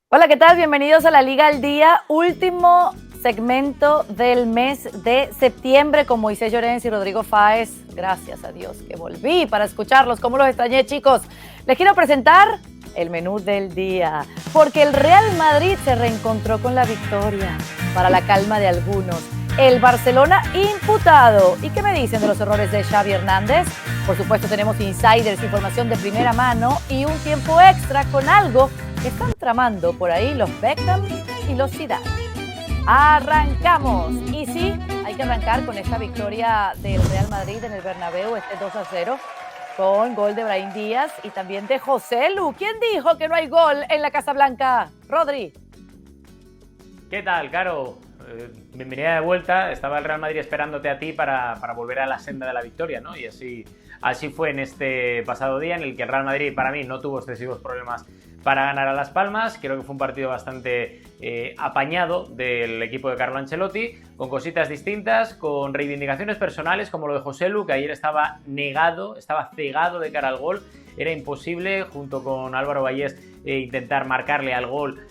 Hola, ¿qué tal? Bienvenidos a la Liga al Día, último segmento del mes de septiembre con Moisés Llorens y Rodrigo Fáez. Gracias a Dios que volví para escucharlos. ¿Cómo los extrañé, chicos? Les quiero presentar el menú del día, porque el Real Madrid se reencontró con la victoria, para la calma de algunos. El Barcelona imputado. ¿Y qué me dicen de los errores de Xavi Hernández? Por supuesto tenemos insiders, información de primera mano y un tiempo extra con algo que están tramando por ahí los Beckham y los Zidane. ¡Arrancamos! Y sí, hay que arrancar con esta victoria del Real Madrid en el Bernabéu, este 2-0, con gol de Brahim Díaz y también de Joselu. ¿Quién dijo que no hay gol en la Casa Blanca? Rodri. ¿Qué tal, Caro? Bienvenida de vuelta. Estaba el Real Madrid esperándote a ti para volver a la senda de la victoria, ¿no? Y así fue en este pasado día en el que el Real Madrid, para mí, no tuvo excesivos problemas para ganar a Las Palmas. Creo que fue un partido bastante apañado del equipo de Carlo Ancelotti, con cositas distintas, con reivindicaciones personales como lo de Joselu, que ayer estaba cegado de cara al gol. Era imposible, junto con Álvaro Vallés, intentar marcarle al gol,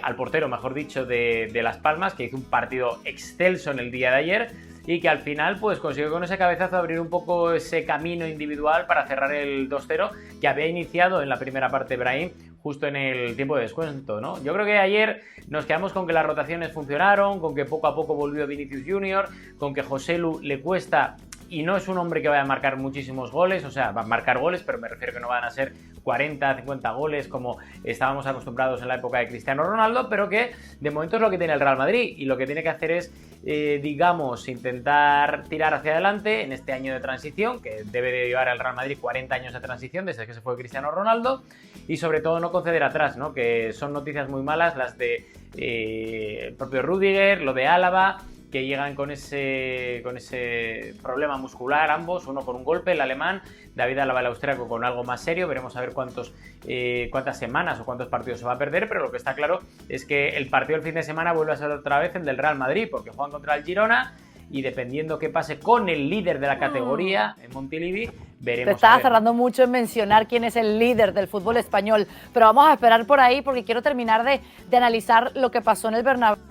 al portero, mejor dicho, de Las Palmas, que hizo un partido excelso en el día de ayer y que al final pues consiguió con ese cabezazo abrir un poco ese camino individual para cerrar el 2-0 que había iniciado en la primera parte Brahim justo en el tiempo de descuento, ¿no? Yo creo que ayer nos quedamos con que las rotaciones funcionaron, con que poco a poco volvió Vinicius Junior, con que Joselu le cuesta y no es un hombre que vaya a marcar muchísimos goles, o sea, va a marcar goles, pero me refiero que no van a ser 40, 50 goles como estábamos acostumbrados en la época de Cristiano Ronaldo, pero que de momento es lo que tiene el Real Madrid y lo que tiene que hacer es, digamos, intentar tirar hacia adelante en este año de transición, que debe de llevar al Real Madrid 40 años de transición desde que se fue Cristiano Ronaldo, y sobre todo no conceder atrás, ¿no? Que son noticias muy malas las de el propio Rüdiger, lo de Álava, que llegan con ese problema muscular ambos, uno con un golpe, el alemán, David Álava el austríaco con algo más serio. Veremos a ver cuántas semanas o cuántos partidos se va a perder, pero lo que está claro es que el partido del fin de semana vuelve a ser otra vez el del Real Madrid, porque juegan contra el Girona y dependiendo qué pase con el líder de la categoría, en Montilivi, veremos. Te estaba cerrando mucho en mencionar quién es el líder del fútbol español, pero vamos a esperar por ahí porque quiero terminar de analizar lo que pasó en el Bernabéu.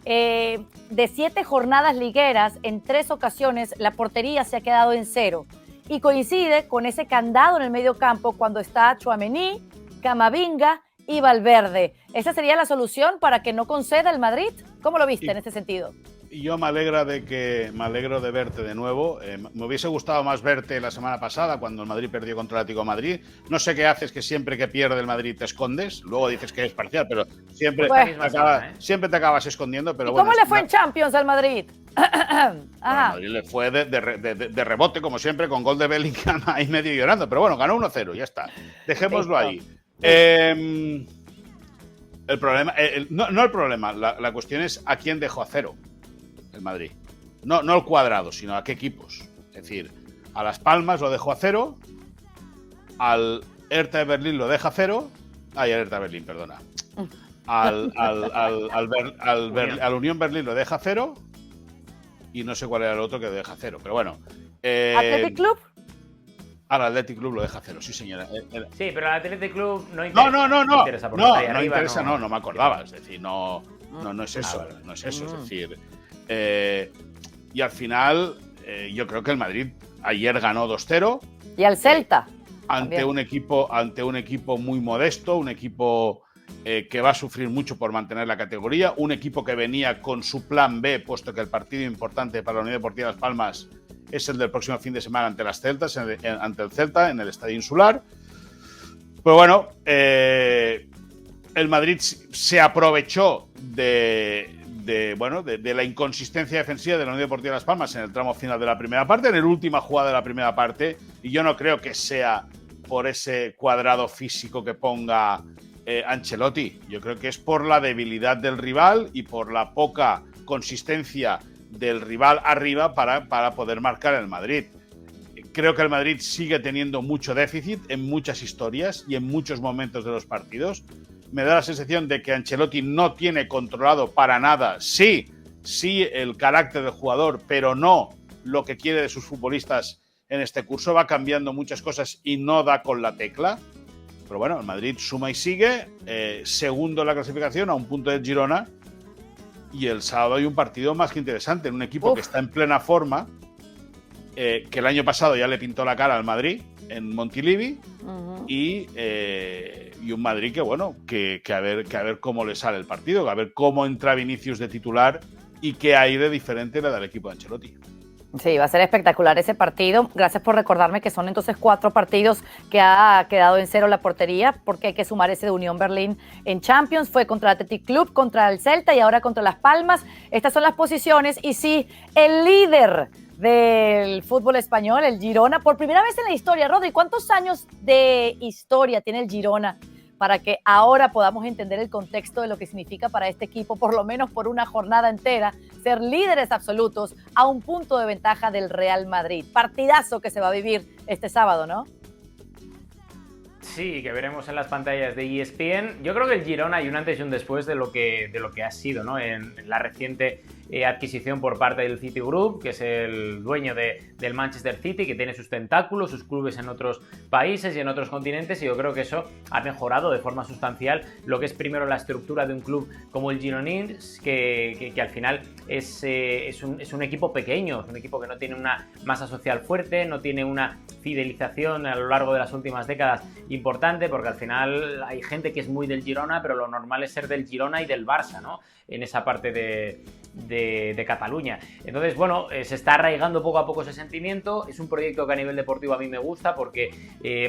De 7 jornadas ligueras, en 3 ocasiones la portería se ha quedado en 0 y coincide con ese candado en el medio campo cuando está Tchouaméni, Camavinga y Valverde. ¿Esa sería la solución para que no conceda el Madrid? ¿Cómo lo viste en ese sentido? Yo me alegro de verte de nuevo. Me hubiese gustado más verte la semana pasada cuando el Madrid perdió contra el Atlético de Madrid. No sé qué haces, que siempre que pierde el Madrid te escondes. Luego dices que es parcial, pero siempre, siempre te acabas escondiendo. Pero ¿Cómo le fue en Champions al Madrid? Al Madrid le fue de rebote, como siempre, con gol de Bellingham ahí medio llorando. Pero bueno, ganó 1-0, ya está. Dejémoslo ahí. El problema, no el problema, la cuestión es a quién dejó a cero el Madrid. No el Cuadrado, sino a qué equipos. Es decir, a Las Palmas lo dejó a 0, al Hertha de Berlín lo deja a 0, al Hertha de Berlín, perdona. Al Unión Berlín lo deja a 0 y no sé cuál era el otro que lo deja a 0, pero bueno. ¿Athletic Club? Al Athletic Club lo deja a 0, sí señora. Sí, pero al Athletic Club no interesa. No interesa, no me acordaba. Es decir, no es eso, no es eso. Es decir, y al final yo creo que el Madrid ayer ganó 2-0. Y al Celta. Ante un equipo muy modesto, un equipo que va a sufrir mucho por mantener la categoría, un equipo que venía con su plan B, puesto que el partido importante para la Unión Deportiva Las Palmas es el del próximo fin de semana ante ante el Celta, en el Estadio Insular. Pues bueno, el Madrid se aprovechó de la inconsistencia defensiva de la Unión Deportiva Las Palmas en el tramo final de la primera parte, en la última jugada de la primera parte, y yo no creo que sea por ese cuadrado físico que ponga Ancelotti. Yo creo que es por la debilidad del rival y por la poca consistencia del rival arriba para poder marcar el Madrid. Creo que el Madrid sigue teniendo mucho déficit en muchas historias y en muchos momentos de los partidos. Me da la sensación de que Ancelotti no tiene controlado para nada, sí el carácter del jugador, pero no lo que quiere de sus futbolistas en este curso. Va cambiando muchas cosas y no da con la tecla. Pero bueno, el Madrid suma y sigue, segundo en la clasificación a un punto del Girona, y el sábado hay un partido más que interesante en un equipo que está en plena forma, que el año pasado ya le pintó la cara al Madrid en Montilivi, y un Madrid que bueno, que a ver cómo le sale el partido, a ver cómo entra Vinicius de titular y qué aire diferente le da el equipo de Ancelotti. Sí, va a ser espectacular ese partido. Gracias por recordarme que son entonces 4 partidos que ha quedado en 0 la portería, porque hay que sumar ese de Unión Berlín en Champions. Fue contra el Athletic Club, contra el Celta y ahora contra Las Palmas. Estas son las posiciones. Y sí, el líder del fútbol español, el Girona, por primera vez en la historia. Rodri, ¿cuántos años de historia tiene el Girona para que ahora podamos entender el contexto de lo que significa para este equipo, por lo menos por una jornada entera, ser líderes absolutos a un punto de ventaja del Real Madrid? Partidazo que se va a vivir este sábado, ¿no? Sí, que veremos en las pantallas de ESPN. Yo creo que el Girona hay un antes y un después de lo que ha sido, ¿no? En la reciente adquisición por parte del Citigroup, que es el dueño del Manchester City, que tiene sus tentáculos, sus clubes en otros países y en otros continentes, y yo creo que eso ha mejorado de forma sustancial lo que es primero la estructura de un club como el Gironins, que al final es un equipo pequeño, es un equipo que no tiene una masa social fuerte, no tiene una fidelización a lo largo de las últimas décadas importante, porque al final hay gente que es muy del Girona, pero lo normal es ser del Girona y del Barça, ¿no? En esa parte de Cataluña. Entonces, bueno, se está arraigando poco a poco ese sentimiento. Es un proyecto que a nivel deportivo a mí me gusta porque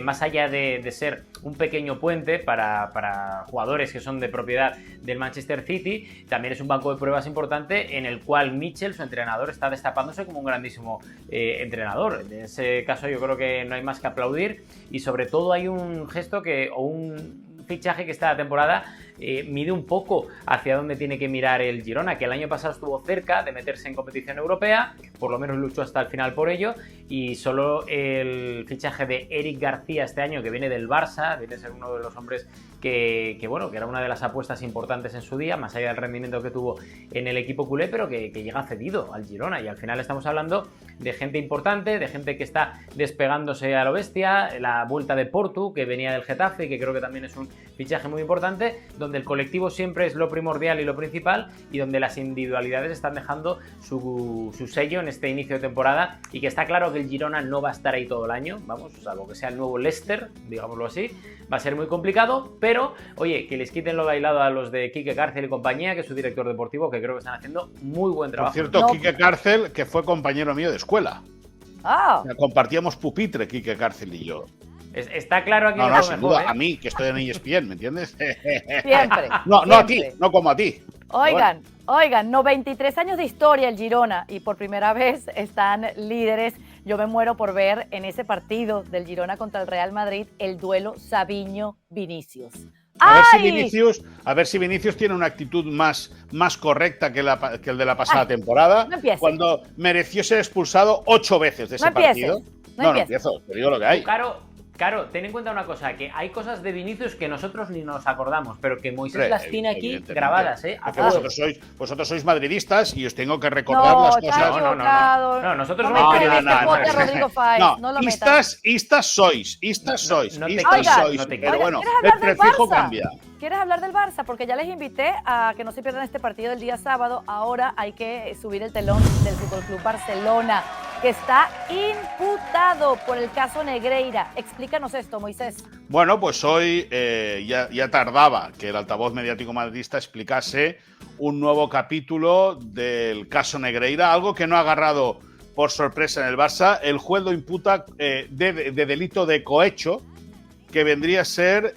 más allá de ser un pequeño puente para jugadores que son de propiedad del Manchester City, también es un banco de pruebas importante en el cual Mitchell, su entrenador, está destapándose como un grandísimo entrenador. En ese caso yo creo que no hay más que aplaudir, y sobre todo hay un gesto o un fichaje que esta temporada mide un poco hacia dónde tiene que mirar el Girona, que el año pasado estuvo cerca de meterse en competición europea, por lo menos luchó hasta el final por ello, y solo el fichaje de Eric García este año, que viene del Barça, viene a ser uno de los hombres que era una de las apuestas importantes en su día, más allá del rendimiento que tuvo en el equipo culé, pero que llega cedido al Girona, y al final estamos hablando de gente importante, de gente que está despegándose a lo bestia, la vuelta de Portu, que venía del Getafe, que creo que también es un fichaje muy importante, donde el colectivo siempre es lo primordial y lo principal, y donde las individualidades están dejando su sello en este inicio de temporada, y que está claro que el Girona no va a estar ahí todo el año, vamos, salvo que sea el nuevo Leicester, digámoslo así, va a ser muy complicado, pero, oye, que les quiten lo bailado a los de Quique Cárcel y compañía, que es su director deportivo, que creo que están haciendo muy buen trabajo. Por cierto, Quique Cárcel, que fue compañero mío de escuela. Ah. Compartíamos pupitre, Quique Cárcel y yo. Está claro aquí. No, sin duda, a mí, que estoy en ESPN, ¿me entiendes? Siempre. No siempre. a ti, no como a ti. Oigan, 93 años de historia el Girona, y por primera vez están líderes. Yo me muero por ver en ese partido del Girona contra el Real Madrid el duelo Savinho-Vinicius. A ver si Vinicius tiene una actitud más correcta que el de la pasada temporada, cuando mereció ser expulsado 8 veces de ese partido. No empiezo, te digo lo que hay. Claro, ten en cuenta una cosa, que hay cosas de Vinicius que nosotros ni nos acordamos, pero que Moisés las tiene aquí grabadas, ¿eh? Vosotros sois madridistas y os tengo que recordar las cosas. No, nosotros no Istas sois. Pero bueno, el prefijo cambia. ¿Quieres hablar del Barça? Porque ya les invité a que no se pierdan este partido del día sábado. Ahora hay que subir el telón del Fútbol Club Barcelona, que está imputado por el caso Negreira. Explícanos esto, Moisés. Bueno, pues hoy ya tardaba que el altavoz mediático madridista explicase un nuevo capítulo del caso Negreira, algo que no ha agarrado por sorpresa en el Barça. El juez lo imputa de delito de cohecho, que vendría a ser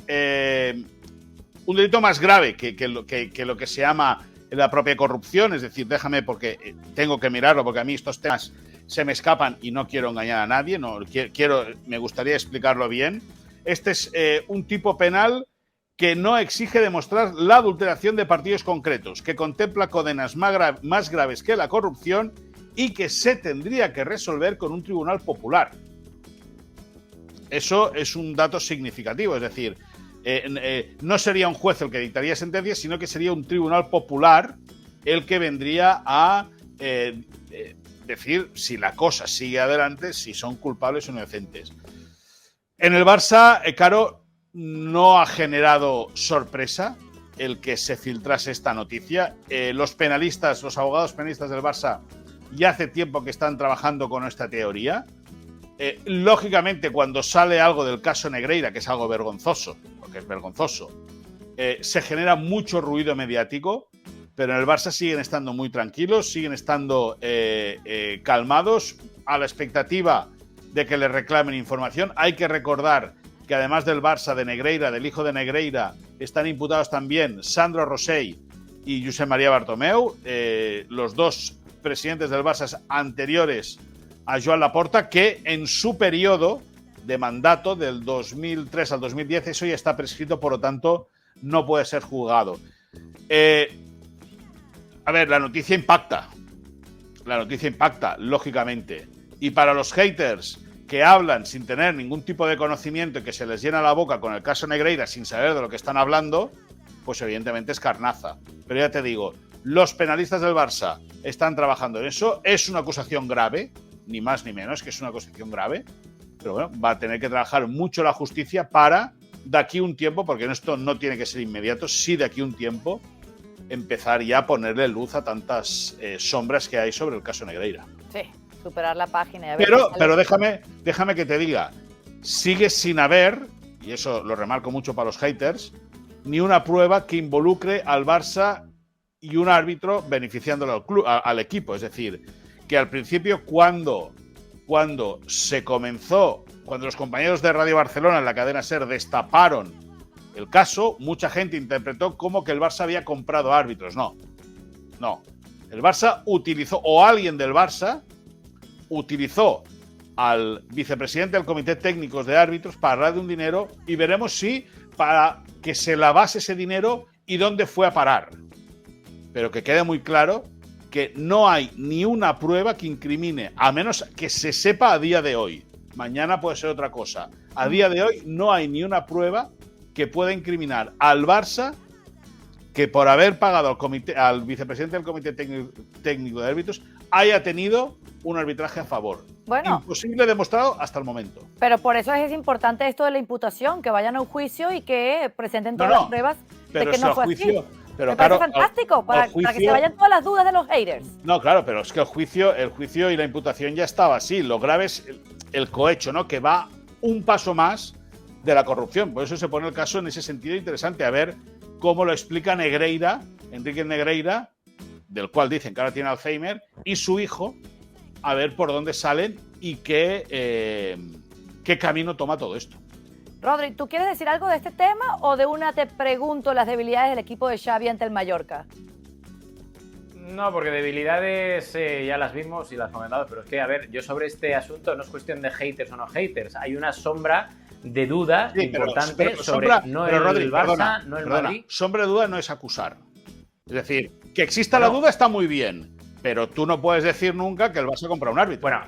un delito más grave que lo que se llama la propia corrupción. Es decir, déjame, porque tengo que mirarlo, porque a mí estos temas se me escapan y no quiero engañar a nadie, me gustaría explicarlo bien. Este es un tipo penal que no exige demostrar la adulteración de partidos concretos, que contempla condenas más graves que la corrupción y que se tendría que resolver con un tribunal popular. Eso es un dato significativo, es decir, no sería un juez el que dictaría sentencias, sino que sería un tribunal popular el que vendría a decir si la cosa sigue adelante, si son culpables o inocentes. En el Barça, Caro, no ha generado sorpresa el que se filtrase esta noticia. Los abogados penalistas del Barça, ya hace tiempo que están trabajando con esta teoría. Lógicamente, cuando sale algo del caso Negreira, que es algo vergonzoso, porque es vergonzoso, se genera mucho ruido mediático, pero en el Barça siguen estando muy tranquilos, siguen estando calmados, a la expectativa de que le reclamen información. Hay que recordar que además del Barça, de Negreira, del hijo de Negreira, están imputados también Sandro Rosell y Josep María Bartomeu, los dos presidentes del Barça anteriores a Joan Laporta, que en su periodo de mandato del 2003 al 2010, eso ya está prescrito, por lo tanto no puede ser juzgado. A ver, la noticia impacta, lógicamente, y para los haters que hablan sin tener ningún tipo de conocimiento y que se les llena la boca con el caso Negreira sin saber de lo que están hablando, pues evidentemente es carnaza. Pero ya te digo, los penalistas del Barça están trabajando en eso. Es una acusación grave, ni más ni menos, que es una acusación grave. Pero bueno, va a tener que trabajar mucho la justicia para, de aquí un tiempo, porque esto no tiene que ser inmediato, sí de aquí un tiempo, empezar ya a ponerle luz a tantas sombras que hay sobre el caso Negreira. Sí, superar la página. Y a ver pero déjame que te diga, sigue sin haber, y eso lo remarco mucho para los haters, ni una prueba que involucre al Barça y un árbitro beneficiándolo al equipo. Es decir, que al principio cuando se comenzó, cuando los compañeros de Radio Barcelona en la cadena SER destaparon el caso, mucha gente interpretó como que el Barça había comprado árbitros. No. El Barça utilizó, o alguien del Barça utilizó al vicepresidente del Comité Técnico de Árbitros para darle un dinero, y veremos si para que se lavase ese dinero y dónde fue a parar. Pero que quede muy claro que no hay ni una prueba que incrimine, a menos que se sepa a día de hoy. Mañana puede ser otra cosa. A día de hoy no hay ni una prueba que pueda incriminar al Barça que por haber pagado al vicepresidente del Comité Técnico de Árbitros haya tenido un arbitraje a favor. Bueno, imposible demostrado hasta el momento. Pero por eso es importante esto de la imputación, que vayan a un juicio y que presenten todas las pruebas de que no fue así. Pero me parece fantástico, para que se vayan todas las dudas de los haters. No, claro, pero es que el juicio y la imputación ya estaba así. Lo grave es el cohecho, ¿no? Que va un paso más de la corrupción. Por eso se pone el caso en ese sentido interesante, a ver cómo lo explica Negreira, Enrique Negreira, del cual dicen que ahora tiene Alzheimer, y su hijo, a ver por dónde salen y qué camino toma todo esto. Rodri, ¿tú quieres decir algo de este tema o de una te pregunto las debilidades del equipo de Xavi ante el Mallorca? No, porque debilidades ya las vimos y las comentamos, pero es que, a ver, yo sobre este asunto no es cuestión de haters o no haters, hay una sombra de duda importante sobre Rodri, Barça, perdona, no el Madrid. Sombra de duda no es acusar. Es decir, que exista la duda está muy bien, pero tú no puedes decir nunca que el Barça compra un árbitro. Bueno,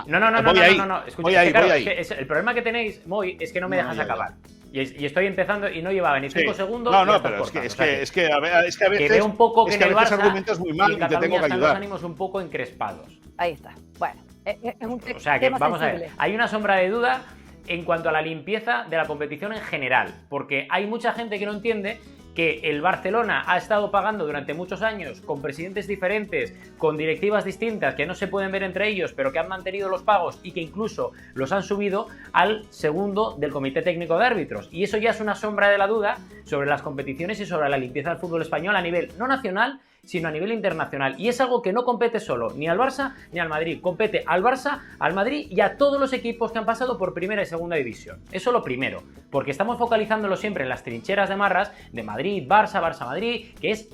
no. Escucha, el problema que tenéis, Moy, es que no me dejas acabar. Y estoy empezando y no llevaba ni 5 segundos. Pero es que a veces que veo un poco que en el Barça argumentas muy mal y te tengo que ayudar. Los ánimos un poco encrespados. Ahí está. Bueno, es un o sea que vamos sensible. A ver, hay una sombra de duda en cuanto a la limpieza de la competición en general, porque hay mucha gente que no entiende que el Barcelona ha estado pagando durante muchos años con presidentes diferentes, con directivas distintas que no se pueden ver entre ellos, pero que han mantenido los pagos y que incluso los han subido al segundo del Comité Técnico de Árbitros. Y eso ya es una sombra de la duda sobre las competiciones y sobre la limpieza del fútbol español a nivel no nacional, sino a nivel internacional. Y es algo que no compete solo ni al Barça ni al Madrid. Compete al Barça, al Madrid y a todos los equipos que han pasado por primera y segunda división. Eso lo primero, porque estamos focalizándolo siempre en las trincheras de marras de Madrid, Barça, Barça-Madrid, que es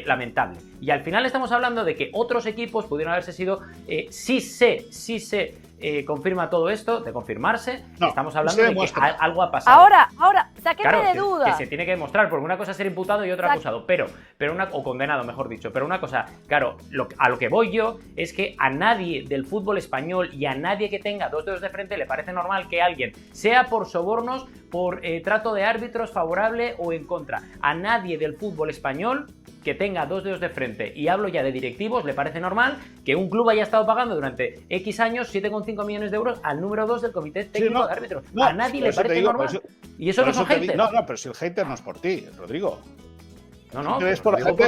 lamentable. Y al final estamos hablando de que otros equipos pudieron haberse sido, sí se confirma todo esto, de confirmarse, estamos hablando de que algo ha pasado. Ahora, sáquenme de duda. Que se tiene que demostrar, porque una cosa es ser imputado y otra acusado, o condenado, mejor dicho. Pero una cosa, claro, a lo que voy yo es que a nadie del fútbol español y a nadie que tenga dos dedos de frente le parece normal que alguien, sea por sobornos, por trato de árbitros favorable o en contra. A nadie del fútbol español que tenga dos dedos de frente, y hablo ya de directivos, le parece normal que un club haya estado pagando durante X años 7,5 millones de euros al número 2 del comité técnico de árbitros. A nadie le parece normal. Y eso no son haters. No, pero si el hater no es por ti, Rodrigo. No,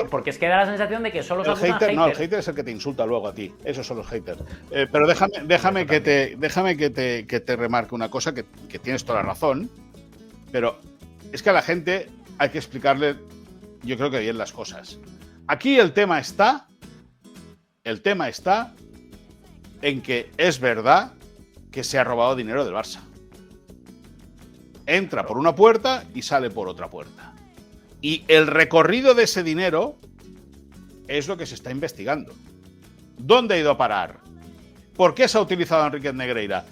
porque es que da la sensación de que solo se acusan haters. No, el hater es el que te insulta luego a ti. Esos son los haters. Pero déjame que te remarque una cosa, que tienes toda la razón, pero es que a la gente hay que explicarle, yo creo que bien las cosas. Aquí el tema está en que es verdad que se ha robado dinero del Barça. Entra por una puerta y sale por otra puerta. Y el recorrido de ese dinero es lo que se está investigando. ¿Dónde ha ido a parar? ¿Por qué se ha utilizado a Enríquez Negreira?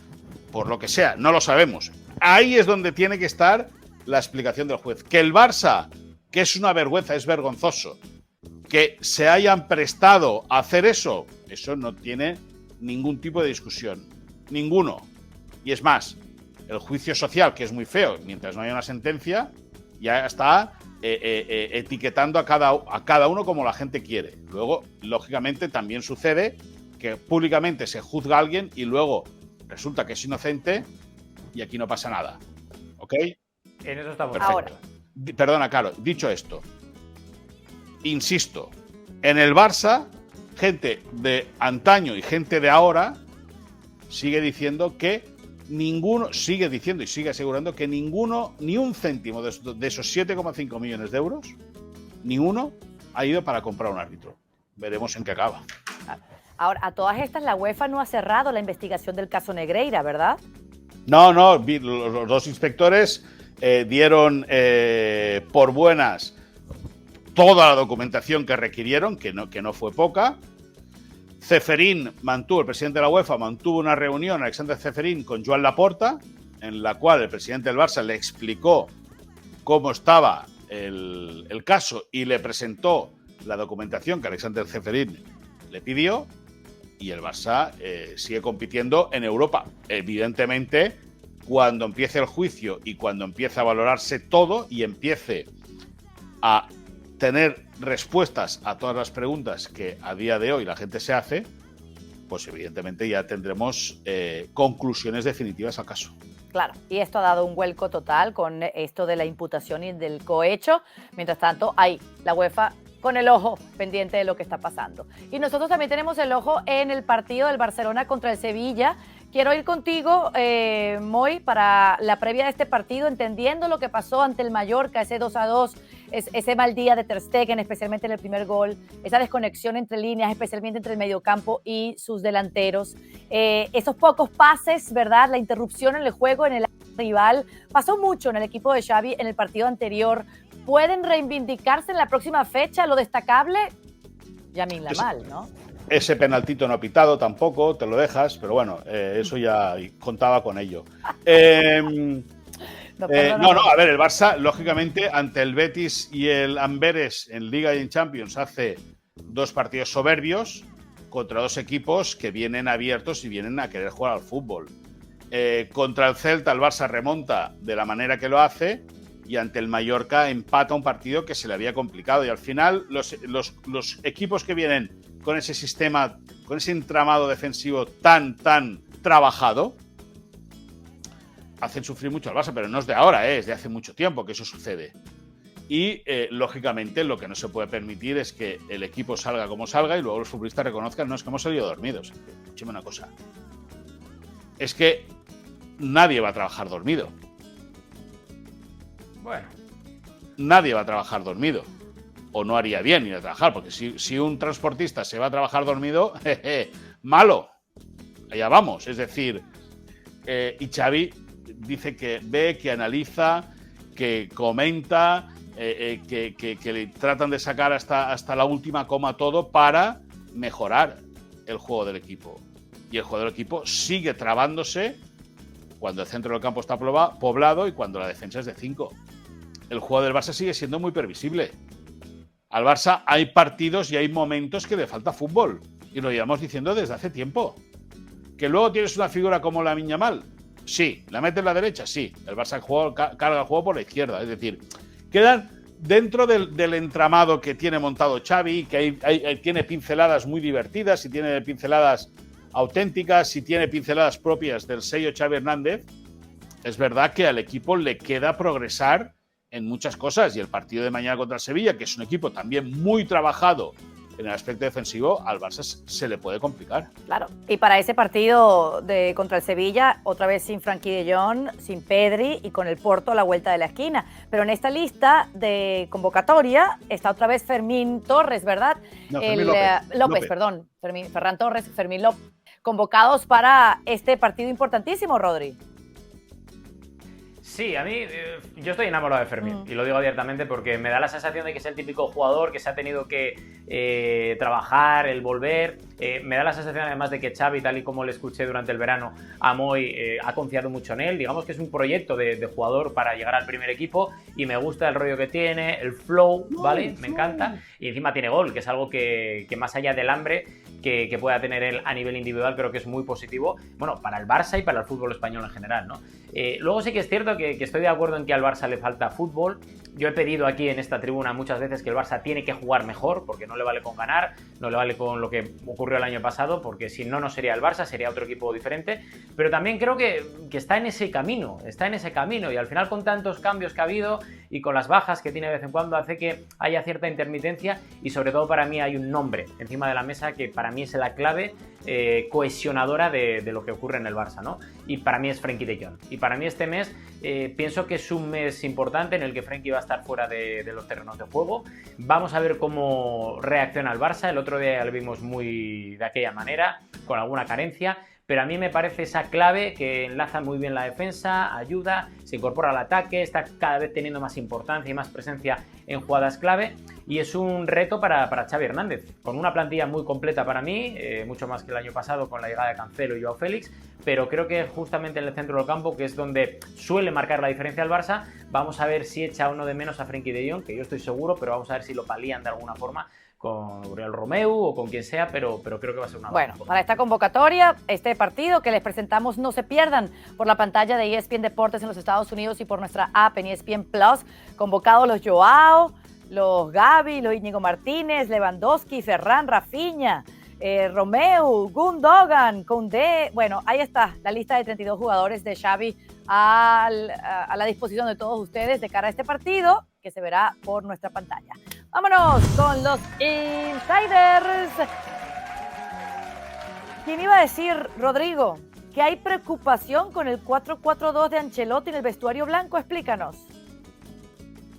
Por lo que sea, no lo sabemos. Ahí es donde tiene que estar la explicación del juez. Que el Barça, que es una vergüenza, es vergonzoso, que se hayan prestado a hacer eso no tiene ningún tipo de discusión. Ninguno. Y es más, el juicio social, que es muy feo, mientras no haya una sentencia, ya está etiquetando a cada uno como la gente quiere. Luego, lógicamente, también sucede que públicamente se juzga a alguien y luego resulta que es inocente y aquí no pasa nada. ¿Ok? En eso estamos. Perfecto. Ahora. Perdona, Caro, dicho esto, insisto, en el Barça, gente de antaño y gente de ahora sigue diciendo que sigue diciendo y sigue asegurando que ninguno, ni un céntimo de esos 7,5 millones de euros, ni uno ha ido para comprar un árbitro. Veremos en qué acaba. Ahora, a todas estas, la UEFA no ha cerrado la investigación del caso Negreira, ¿verdad? No, los dos inspectores dieron por buenas toda la documentación que requirieron, que no fue poca. Ceferín el presidente de la UEFA, mantuvo una reunión, Alexander Ceferín, con Joan Laporta, en la cual el presidente del Barça le explicó cómo estaba el caso y le presentó la documentación que Alexander Ceferín le pidió, y el Barça sigue compitiendo en Europa. Evidentemente, cuando empiece el juicio y cuando empiece a valorarse todo y empiece a tener respuestas a todas las preguntas que a día de hoy la gente se hace, pues evidentemente ya tendremos conclusiones definitivas al caso. Claro, y esto ha dado un vuelco total con esto de la imputación y del cohecho. Mientras tanto, hay la UEFA con el ojo pendiente de lo que está pasando. Y nosotros también tenemos el ojo en el partido del Barcelona contra el Sevilla. Quiero ir contigo, Moy, para la previa de este partido, entendiendo lo que pasó ante el Mallorca, ese 2-2, ese mal día de Ter Stegen, especialmente en el primer gol, esa desconexión entre líneas, especialmente entre el mediocampo y sus delanteros, esos pocos pases, ¿verdad? La interrupción en el juego, en el rival. Pasó mucho en el equipo de Xavi en el partido anterior. ¿Pueden reivindicarse en la próxima fecha? Lo destacable, Lamine Yamal, ¿no? Ese penaltito no pitado tampoco, te lo dejas, pero bueno, eso ya contaba con ello. A ver, el Barça, lógicamente, ante el Betis y el Amberes en Liga y en Champions, hace dos partidos soberbios contra dos equipos que vienen abiertos y vienen a querer jugar al fútbol. Contra el Celta, el Barça remonta de la manera que lo hace, y ante el Mallorca empata un partido que se le había complicado. Y al final, los equipos que vienen con ese sistema, con ese entramado defensivo tan trabajado, hacen sufrir mucho al Barça, pero no es de ahora, es de hace mucho tiempo que eso sucede. Y, lógicamente, lo que no se puede permitir es que el equipo salga como salga y luego los futbolistas reconozcan, no, es que hemos salido dormidos. Escúcheme una cosa. Es que nadie va a trabajar dormido. Bueno. Nadie va a trabajar dormido. O no haría bien ir a trabajar, porque si un transportista se va a trabajar dormido, malo. Allá vamos. Es decir, y Xavi dice que ve, que analiza, que comenta, que le tratan de sacar hasta la última coma todo para mejorar el juego del equipo. Y el juego del equipo sigue trabándose cuando el centro del campo está poblado y cuando la defensa es de 5. El juego del Barça sigue siendo muy previsible. Al Barça hay partidos y hay momentos que le falta fútbol. Y lo llevamos diciendo desde hace tiempo. Que luego tienes una figura como Lamine Yamal, Sí. ¿La mete en la derecha? Sí. El Barça carga el juego por la izquierda. Es decir, quedan dentro del entramado que tiene montado Xavi, que tiene pinceladas muy divertidas y tiene pinceladas auténticas y tiene pinceladas propias del sello Xavi Hernández. Es verdad que al equipo le queda progresar en muchas cosas, y el partido de mañana contra el Sevilla, que es un equipo también muy trabajado en el aspecto defensivo, al Barça se le puede complicar. Claro, y para ese partido contra el Sevilla, otra vez sin Frenkie de Jong, sin Pedri y con el Porto a la vuelta de la esquina. Pero en esta lista de convocatoria está otra vez Fermín Torres, ¿verdad? No, Fermín López. Perdón, Ferran Torres, Fermín López, convocados para este partido importantísimo, Rodri. Sí, a mí, yo estoy enamorado de Fermín, y lo digo abiertamente porque me da la sensación de que es el típico jugador que se ha tenido que trabajar, el volver. Me da la sensación además de que Xavi, tal y como le escuché durante el verano a Moy, ha confiado mucho en él. Digamos que es un proyecto de jugador para llegar al primer equipo, y me gusta el rollo que tiene, el flow, ¿vale? Me encanta. Y encima tiene gol, que es algo que más allá del hambre que pueda tener él a nivel individual, creo que es muy positivo, bueno, para el Barça y para el fútbol español en general, ¿no? Luego sí que es cierto que estoy de acuerdo en que al Barça le falta fútbol. Yo he pedido aquí en esta tribuna muchas veces que el Barça tiene que jugar mejor, porque no le vale con ganar, no le vale con lo que ocurrió el año pasado, porque si no, no sería el Barça, sería otro equipo diferente. Pero también creo que está en ese camino, y al final con tantos cambios que ha habido y con las bajas que tiene de vez en cuando, hace que haya cierta intermitencia, y sobre todo para mí hay un nombre encima de la mesa que para mí es la clave cohesionadora de lo que ocurre en el Barça, ¿no? Y para mí es Frenkie de Jong. Y para mí este mes pienso que es un mes importante en el que Frenkie va a estar fuera de los terrenos de juego. Vamos a ver cómo reacciona el Barça. El otro día ya lo vimos muy de aquella manera, con alguna carencia, pero a mí me parece esa clave que enlaza muy bien la defensa, ayuda, se incorpora al ataque, está cada vez teniendo más importancia y más presencia en jugadas clave, y es un reto para Xavi Hernández, con una plantilla muy completa para mí, mucho más que el año pasado con la llegada de Cancelo y Joao Félix, pero creo que justamente en el centro del campo, que es donde suele marcar la diferencia el Barça, vamos a ver si echa uno de menos a Frenkie de Jong, que yo estoy seguro, pero vamos a ver si lo palían de alguna forma con Oriol Romeu o con quien sea, pero creo que va a ser una Bueno, para esta convocatoria, este partido que les presentamos, no se pierdan por la pantalla de ESPN Deportes en los Estados Unidos y por nuestra app en ESPN Plus. Convocados los Joao, los Gavi, los Íñigo Martínez, Lewandowski, Ferran, Rafinha, Romeu, Gundogan, Koundé. Bueno, ahí está la lista de 32 jugadores de Xavi a la disposición de todos ustedes de cara a este partido que se verá por nuestra pantalla. Vámonos con los Insiders. ¿Quién iba a decir, Rodrigo, que hay preocupación con el 4-4-2 de Ancelotti en el vestuario blanco? Explícanos.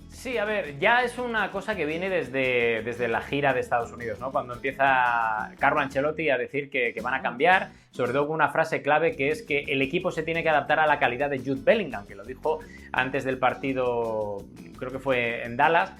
Sí, a ver, ya es una cosa que viene desde la gira de Estados Unidos, ¿no? Cuando empieza Carlo Ancelotti a decir que van a cambiar, sobre todo con una frase clave que es que el equipo se tiene que adaptar a la calidad de Jude Bellingham, que lo dijo antes del partido, creo que fue en Dallas,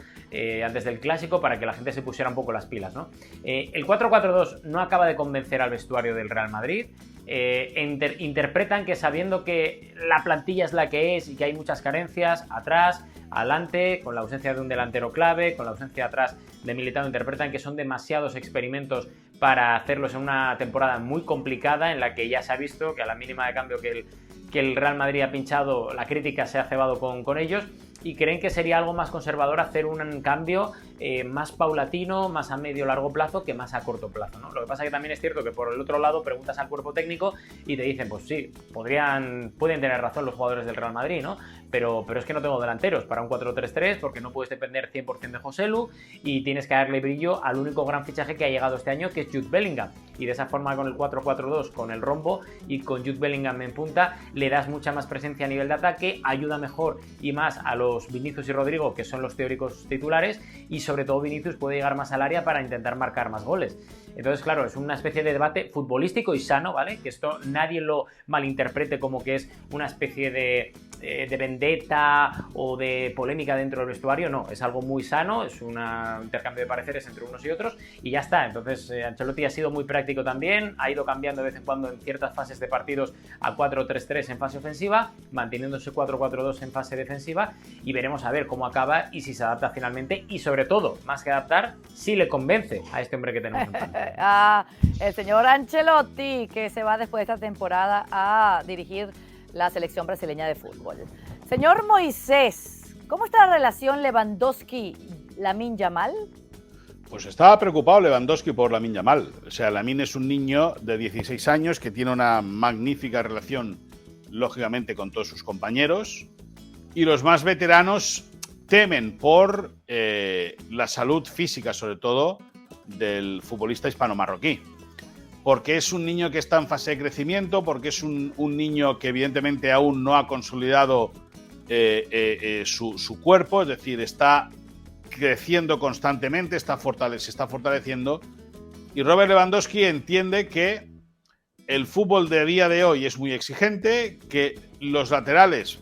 antes del Clásico, para que la gente se pusiera un poco las pilas, ¿no? El 4-4-2 no acaba de convencer al vestuario del Real Madrid. Interpretan que, sabiendo que la plantilla es la que es y que hay muchas carencias atrás, adelante, con la ausencia de un delantero clave, con la ausencia atrás de Militao, interpretan que son demasiados experimentos para hacerlos en una temporada muy complicada, en la que ya se ha visto que a la mínima de cambio que el Real Madrid ha pinchado, la crítica se ha cebado con ellos, y creen que sería algo más conservador hacer un cambio más paulatino, más a medio largo plazo que más a corto plazo, ¿no? Lo que pasa es que también es cierto que por el otro lado preguntas al cuerpo técnico y te dicen, pues sí, pueden tener razón los jugadores del Real Madrid, ¿no? Pero es que no tengo delanteros para un 4-3-3, porque no puedes depender 100% de Joselu y tienes que darle brillo al único gran fichaje que ha llegado este año, que es Jude Bellingham. Y de esa forma, con el 4-4-2, con el rombo y con Jude Bellingham en punta, le das mucha más presencia a nivel de ataque, ayuda mejor y más a los Vinicius y Rodrigo, que son los teóricos titulares, y sobre todo Vinicius puede llegar más al área para intentar marcar más goles. Entonces, claro, es una especie de debate futbolístico y sano, ¿vale? Que esto nadie lo malinterprete como que es una especie de vendetta o de polémica dentro del vestuario. No, es algo muy sano, es un intercambio de pareceres entre unos y otros y ya está. Entonces, Ancelotti ha sido muy práctico también, ha ido cambiando de vez en cuando en ciertas fases de partidos a 4-3-3 en fase ofensiva, manteniéndose 4-4-2 en fase defensiva, y veremos a ver cómo acaba y si se adapta finalmente, y sobre todo, más que adaptar, si le convence a este hombre que tenemos en pantalla. El señor Ancelotti, que se va después de esta temporada a dirigir la selección brasileña de fútbol. Señor Moisés, ¿cómo está la relación Lewandowski-Lamine Yamal? Pues estaba preocupado Lewandowski por Lamine Yamal. O sea, Lamine es un niño de 16 años que tiene una magnífica relación, lógicamente, con todos sus compañeros. Y los más veteranos temen por la salud física, sobre todo, del futbolista hispano-marroquí. Porque es un niño que está en fase de crecimiento, porque es un niño que evidentemente aún no ha consolidado su cuerpo, es decir, está creciendo constantemente, se está fortaleciendo. Y Robert Lewandowski entiende que el fútbol de día de hoy es muy exigente, que los laterales,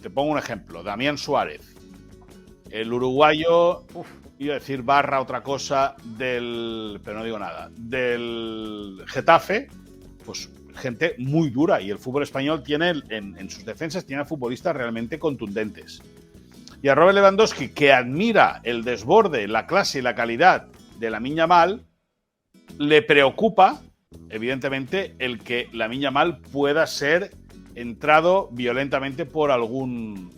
te pongo un ejemplo, Damián Suárez, el uruguayo, iba a decir barra otra cosa, pero no digo nada, del Getafe, pues gente muy dura, y el fútbol español tiene, en sus defensas, tiene futbolistas realmente contundentes. Y a Robert Lewandowski, que admira el desborde, la clase y la calidad de Lamine Yamal, le preocupa, evidentemente, el que Lamine Yamal pueda ser entrado violentamente por algún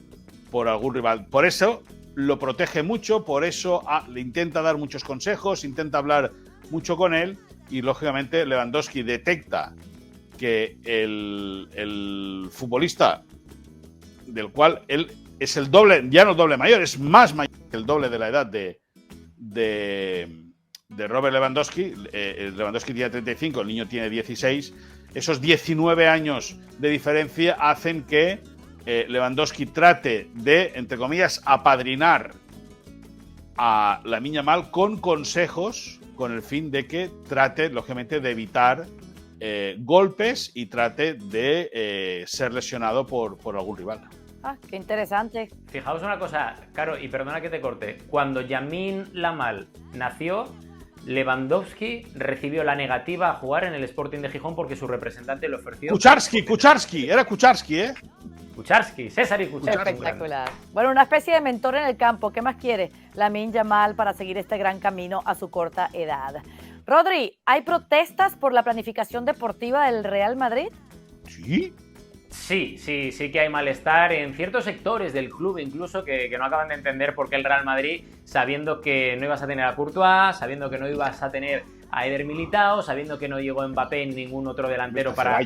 rival. Por eso lo protege mucho, por eso le intenta dar muchos consejos, intenta hablar mucho con él, y lógicamente Lewandowski detecta que el futbolista del cual él es el doble, ya no doble mayor, es más mayor que el doble de la edad de Robert Lewandowski. Lewandowski tiene 35, el niño tiene 16. Esos 19 años de diferencia hacen que Lewandowski trate de, entre comillas, apadrinar a Lamine Yamal con consejos, con el fin de que trate, lógicamente, de evitar golpes y trate de ser lesionado por algún rival. Ah, qué interesante. Fijaos una cosa, Caro, y perdona que te corte. Cuando Lamine Yamal nació, Lewandowski recibió la negativa a jugar en el Sporting de Gijón porque su representante le ofreció... Kucharski, era Kucharski, ¿eh? Kucharski, César y Kucharski. Espectacular. Bueno, una especie de mentor en el campo. ¿Qué más quiere Lamine Yamal para seguir este gran camino a su corta edad? Rodri, ¿hay protestas por la planificación deportiva del Real Madrid? Sí. Sí que hay malestar en ciertos sectores del club, incluso que no acaban de entender por qué el Real Madrid, sabiendo que no ibas a tener a Courtois, sabiendo que no ibas a tener a Eder Militao, sabiendo que no llegó Mbappé ni ningún otro delantero para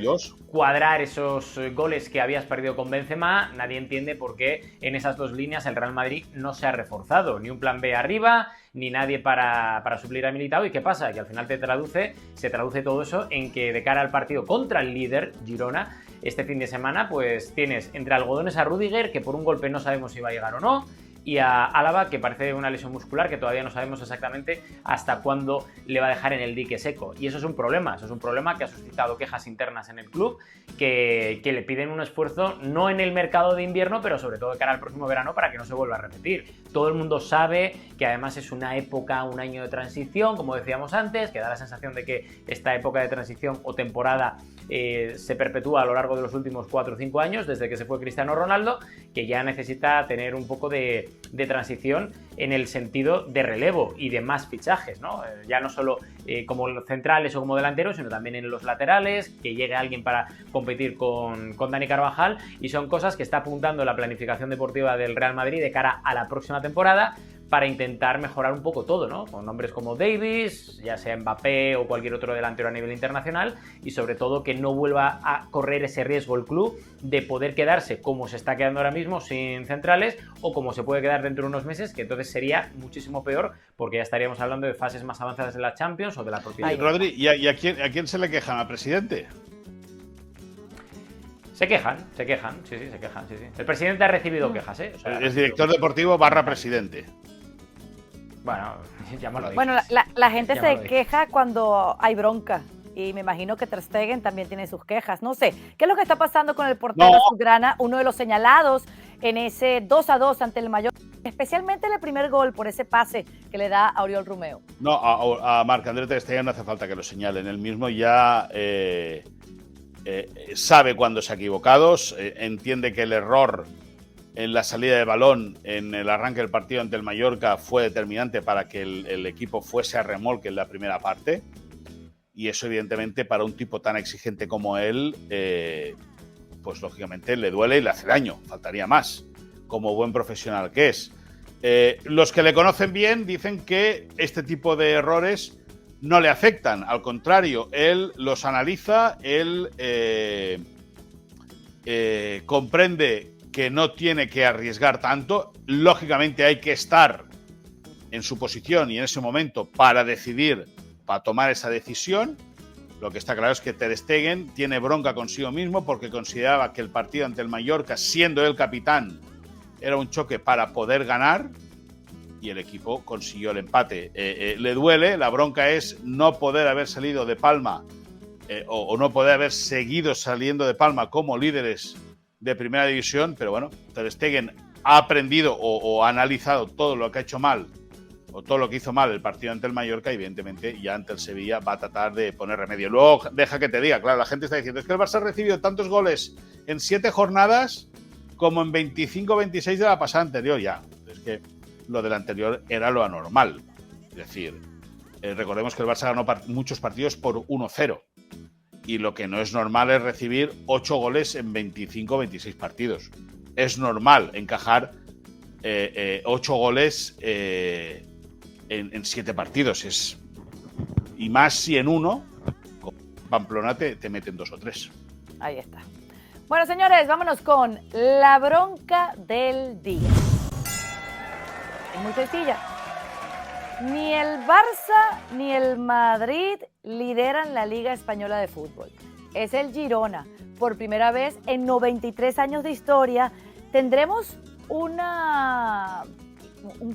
cuadrar esos goles que habías perdido con Benzema, nadie entiende por qué en esas dos líneas el Real Madrid no se ha reforzado, ni un plan B arriba, ni nadie para suplir a Militao. ¿Y qué pasa? Que al final se traduce todo eso en que de cara al partido contra el líder, Girona, este fin de semana, pues tienes entre algodones a Rüdiger, que por un golpe no sabemos si va a llegar o no, y a Álava, que parece una lesión muscular que todavía no sabemos exactamente hasta cuándo le va a dejar en el dique seco. Y eso es un problema que ha suscitado quejas internas en el club, que le piden un esfuerzo no en el mercado de invierno, pero sobre todo de cara al próximo verano para que no se vuelva a repetir. Todo el mundo sabe que además es una época, un año de transición, como decíamos antes, que da la sensación de que esta época de transición o temporada se perpetúa a lo largo de los últimos 4 o 5 años, desde que se fue Cristiano Ronaldo, que ya necesita tener un poco de transición en el sentido de relevo y de más fichajes, ¿no? Ya no solo como centrales o como delanteros, sino también en los laterales, que llegue alguien para competir con Dani Carvajal, y son cosas que está apuntando la planificación deportiva del Real Madrid de cara a la próxima temporada, para intentar mejorar un poco todo, ¿no? Con nombres como Davis, ya sea Mbappé o cualquier otro delantero a nivel internacional, y sobre todo que no vuelva a correr ese riesgo el club de poder quedarse como se está quedando ahora mismo sin centrales, o como se puede quedar dentro de unos meses, que entonces sería muchísimo peor, porque ya estaríamos hablando de fases más avanzadas de la Champions o de la propia... Rodri, ¿y a quién se le quejan? ¿Al presidente? Se quejan, sí, se quejan, sí. El presidente ha recibido quejas, ¿eh? O sea, es director deportivo / presidente. Bueno, llámalo ahí. Bueno, la gente se queja cuando hay bronca. Y me imagino que Ter Stegen también tiene sus quejas. No sé, ¿qué es lo que está pasando con el portero azulgrana? Uno de los señalados en ese 2-2 ante el Mallorca, especialmente en el primer gol por ese pase que le da a Oriol Romeu. No, a Marc-André Ter Stegen no hace falta que lo señalen. Él mismo ya sabe cuándo se ha equivocado, entiende que el error en la salida de balón en el arranque del partido ante el Mallorca fue determinante para que el equipo fuese a remolque en la primera parte, y eso evidentemente para un tipo tan exigente como él pues lógicamente le duele y le hace daño, faltaría más, como buen profesional que es. Los que le conocen bien dicen que este tipo de errores no le afectan, al contrario, él los analiza, él comprende que no tiene que arriesgar tanto, lógicamente hay que estar en su posición y en ese momento para decidir, para tomar esa decisión. Lo que está claro es que Ter Stegen tiene bronca consigo mismo porque consideraba que el partido ante el Mallorca, siendo él capitán, era un choque para poder ganar y el equipo consiguió el empate. Le duele, la bronca es no poder haber salido de Palma o no poder haber seguido saliendo de Palma como líderes de primera división, pero bueno, Ter Stegen ha aprendido o ha analizado todo lo que ha hecho mal o todo lo que hizo mal el partido ante el Mallorca, y evidentemente ya ante el Sevilla va a tratar de poner remedio. Luego, deja que te diga, claro, la gente está diciendo, es que el Barça ha recibido tantos goles en 7 jornadas como en 25-26 de la pasada anterior. Ya, es que lo del anterior era lo anormal. Es decir, recordemos que el Barça ganó muchos partidos por 1-0 y lo que no es normal es recibir 8 goles en 25-26 partidos. Es normal encajar 8 goles en 7 partidos, y más si en uno, con Pamplona te meten 2 o 3. Ahí está. Bueno, señores, vámonos con la bronca del día. Es muy sencilla. Ni el Barça ni el Madrid lideran la Liga Española de Fútbol. Es el Girona. Por primera vez en 93 años de historia, tendremos un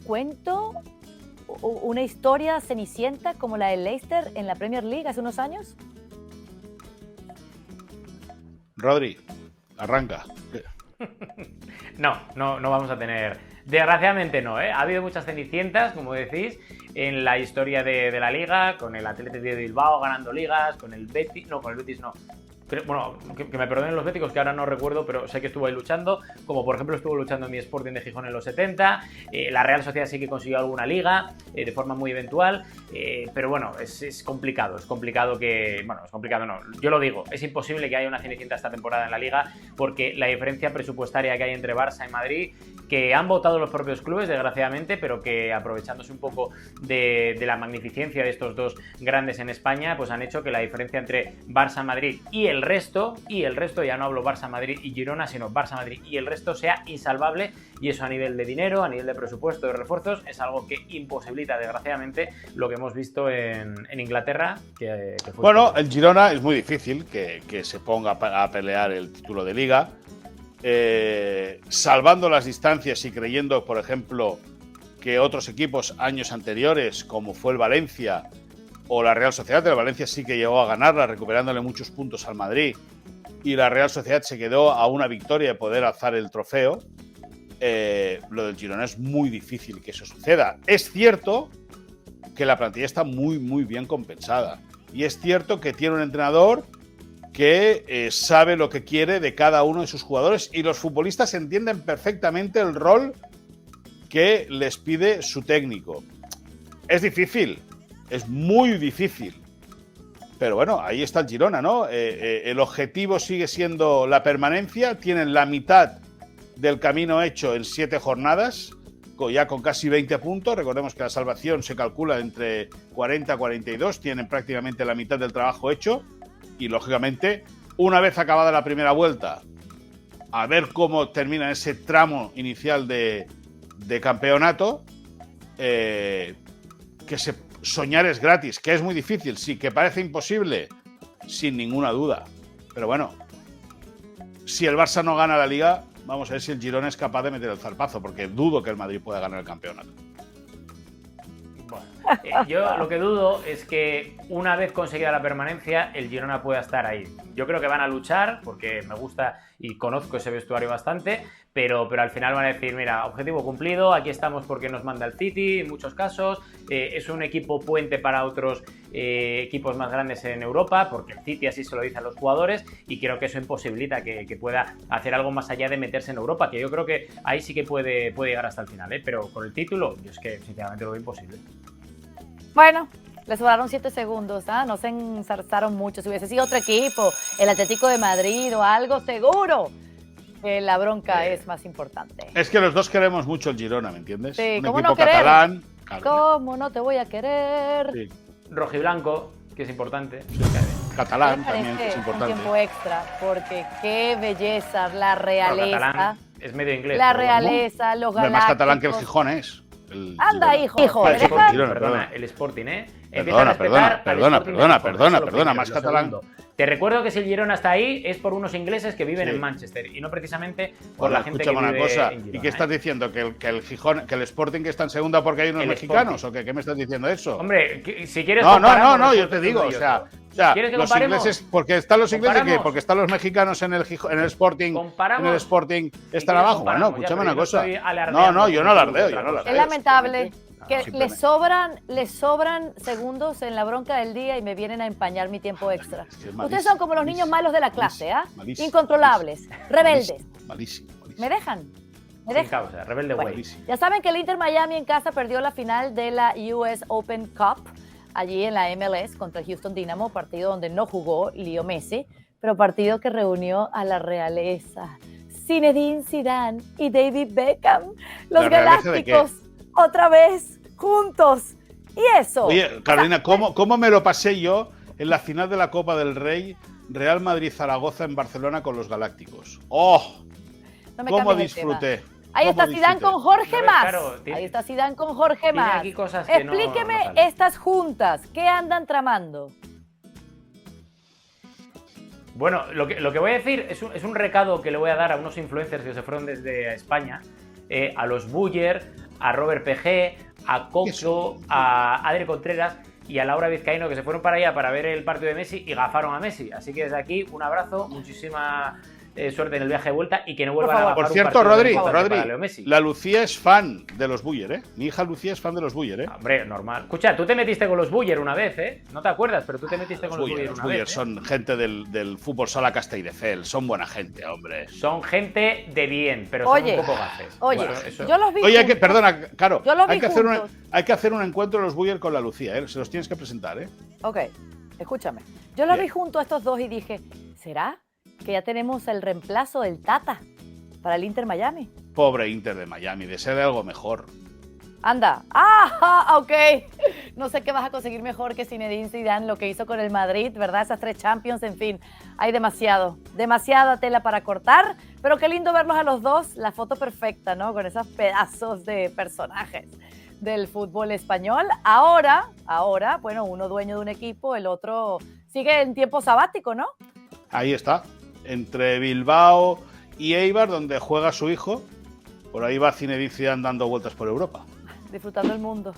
cuento, una historia cenicienta como la del Leicester en la Premier League hace unos años. Rodri, arranca. No vamos a tener. Desgraciadamente no, ¿eh? Ha habido muchas cenicientas, como decís, en la historia de la Liga, con el Athletic de Bilbao ganando ligas, con el Betis, no, con el Betis no. Bueno, que me perdonen los béticos, que ahora no recuerdo, pero sé que estuvo ahí luchando, como por ejemplo estuvo luchando en mi Sporting de Gijón en los 70, la Real Sociedad sí que consiguió alguna liga, de forma muy eventual, pero bueno, es complicado que, bueno, es complicado no, yo lo digo, es imposible que haya una cenicienta esta temporada en la Liga, porque la diferencia presupuestaria que hay entre Barça y Madrid, que han votado los propios clubes, desgraciadamente, pero que aprovechándose un poco de la magnificencia de estos dos grandes en España, pues han hecho que la diferencia entre Barça-Madrid y el resto, ya no hablo Barça-Madrid y Girona, sino Barça-Madrid y el resto, sea insalvable, y eso a nivel de dinero, a nivel de presupuesto, de refuerzos, es algo que imposibilita, desgraciadamente, lo que hemos visto en Inglaterra, que fue... Bueno, el Girona es muy difícil que se ponga a pelear el título de Liga, salvando las distancias y creyendo, por ejemplo, que otros equipos años anteriores, como fue el Valencia o la Real Sociedad, el Valencia sí que llegó a ganarla, recuperándole muchos puntos al Madrid, y la Real Sociedad se quedó a una victoria de poder alzar el trofeo. Lo del Girona es muy difícil que eso suceda. Es cierto que la plantilla está muy, muy bien compensada, y es cierto que tiene un entrenador que sabe lo que quiere de cada uno de sus jugadores, y los futbolistas entienden perfectamente el rol que les pide su técnico. Es difícil, es muy difícil, pero bueno, ahí está el Girona, ¿no? El objetivo sigue siendo la permanencia, tienen la mitad del camino hecho en 7 jornadas, ya con casi 20 puntos, recordemos que la salvación se calcula entre 40 a 42, tienen prácticamente la mitad del trabajo hecho, y lógicamente, una vez acabada la primera vuelta, a ver cómo termina ese tramo inicial de campeonato, soñar es gratis, que es muy difícil, sí, que parece imposible, sin ninguna duda. Pero bueno, si el Barça no gana la Liga, vamos a ver si el Girona es capaz de meter el zarpazo, porque dudo que el Madrid pueda ganar el campeonato. Bueno, yo lo que dudo es que una vez conseguida la permanencia, el Girona pueda estar ahí. Yo creo que van a luchar, porque me gusta y conozco ese vestuario bastante, pero al final van a decir, mira, objetivo cumplido, aquí estamos porque nos manda el City en muchos casos, es un equipo puente para otros equipos más grandes en Europa, porque el City así se lo dice a los jugadores, y creo que eso imposibilita que pueda hacer algo más allá de meterse en Europa, que yo creo que ahí sí que puede llegar hasta el final, pero con el título, yo es que sinceramente lo veo imposible. Bueno, Le sobraron 7 segundos, ¿ah? No se enzarzaron mucho. Si hubiese sido otro equipo, el Atlético de Madrid o algo, seguro que la bronca es más importante. Es que los dos queremos mucho el Girona, ¿me entiendes? Sí, un ¿cómo equipo no querer? catalán. Claro, ¿Cómo no te voy a querer? sí. Rojiblanco, que es importante. Catalán ¿Qué te también, que es parece un importante. tiempo extra? Porque qué belleza, la Bueno, realeza. catalán es medio inglés. La pero bueno. realeza, los Hombre, galácticos. más catalán que el Gijón es. El Anda, Girona. hijo, Ah, ¿me el dejas? Girona, Perdona, perdona. el Sporting, ¿eh? Perdona, Empieza a respetar al perdona, Sporting perdona, de Gijón, perdona, eso es perdona, lo más primero. catalán. Lo segundo, te recuerdo que si el Girona está ahí es por unos ingleses que viven Sí. en Manchester y no precisamente por Bueno, la gente que escúchame vive una cosa. en Girona. ¿Y qué estás diciendo? ¿Que el Gijón, que el Sporting que está en segunda porque hay unos El mexicanos? Sporting. ¿O qué me estás diciendo eso? Hombre, si quieres no, comparamos yo resultados te digo, de o ellos sea, dos. ¿Quieres que los comparemos? ingleses, porque están los ingleses, ¿qué? ¿Comparamos? Porque están los mexicanos en el Sporting, ¿Comparamos? en el Sporting Si están quieres, abajo. comparamos, Bueno, ya, escúchame pero una yo no cosa. estoy alardeando No, yo no por alardeo, otra yo no cosa. alardeo. Es lamentable que simplemente. le sobran segundos en la bronca del día y me vienen a empañar mi tiempo extra. es que es Ustedes malísimo, son como los niños malísimo, malos de la clase, ¿ah? malísimo, Incontrolables, rebeldes. Malísimo. ¿Me dejan? ¿Me Sin dejan? causa, rebelde Bueno, güey. ya saben que el Inter Miami en casa perdió la final de la US Open Cup, allí en la MLS contra el Houston Dynamo, partido donde no jugó Leo Messi, pero partido que reunió a la realeza. Zinedine Zidane y David Beckham, los ¿La realeza de qué? galácticos, otra vez juntos. Y eso. Oye, Carolina, ¿cómo me lo pasé yo en la final de la Copa del Rey Real Madrid-Zaragoza en Barcelona con los Galácticos? ¡Oh! no me ¿Cómo cambies el tema. disfruté? Ahí está ¿Cómo Zidane disfruté? con Jorge A ver, Mas. claro, tiene- Ahí está Zidane con Jorge tiene Mas. aquí cosas que no- Explíqueme no salen. estas juntas. ¿Qué andan tramando? Bueno, lo que voy a decir es un recado que le voy a dar a unos influencers que se fueron desde España, a los Buller, a Robert PG, a Coco, a Adri Contreras y a Laura Vizcaíno, que se fueron para allá para ver el partido de Messi y gafaron a Messi. Así que desde aquí un abrazo, muchísima suerte en el viaje de vuelta y que no vuelvan a gafar Por un cierto, partido Rodri, importante para Leo Messi. la Lucía es fan de los Buller, ¿eh? Mi hija Lucía es fan de los Buller, ¿eh? Hombre, normal. Escucha, tú te metiste con los Buller una vez, ¿eh? No te acuerdas, pero tú te metiste con los Buller Los una Buller vez. ¿eh? son gente del fútbol sala Castelldefels, son buena gente, hombre. Son gente de bien, pero Oye, son un poco gafes. Oye, Bueno, eso- yo los vi Oye, juntos. perdona, Caro, Yo los vi hay juntos. que hacer un encuentro de los Buller con la Lucía, ¿eh? Se los tienes que presentar, ¿eh? Ok, escúchame. Yo los Bien. vi junto a estos dos y dije, ¿será que ya tenemos el reemplazo del Tata para el Inter Miami? Pobre Inter de Miami, desea de algo mejor. Anda. Ah, ok. No sé qué vas a conseguir mejor que Zinedine Zidane, lo que hizo con el Madrid, ¿verdad? Esas 3 Champions, en fin. Hay demasiada tela para cortar, pero qué lindo verlos a los dos. La foto perfecta, ¿no? Con esos pedazos de personajes del fútbol español. Ahora, bueno, uno dueño de un equipo, el otro sigue en tiempo sabático, ¿no? Ahí está, entre Bilbao y Eibar, donde juega su hijo. Por ahí va Zinedine Zidane dando vueltas por Europa. Disfrutando el mundo.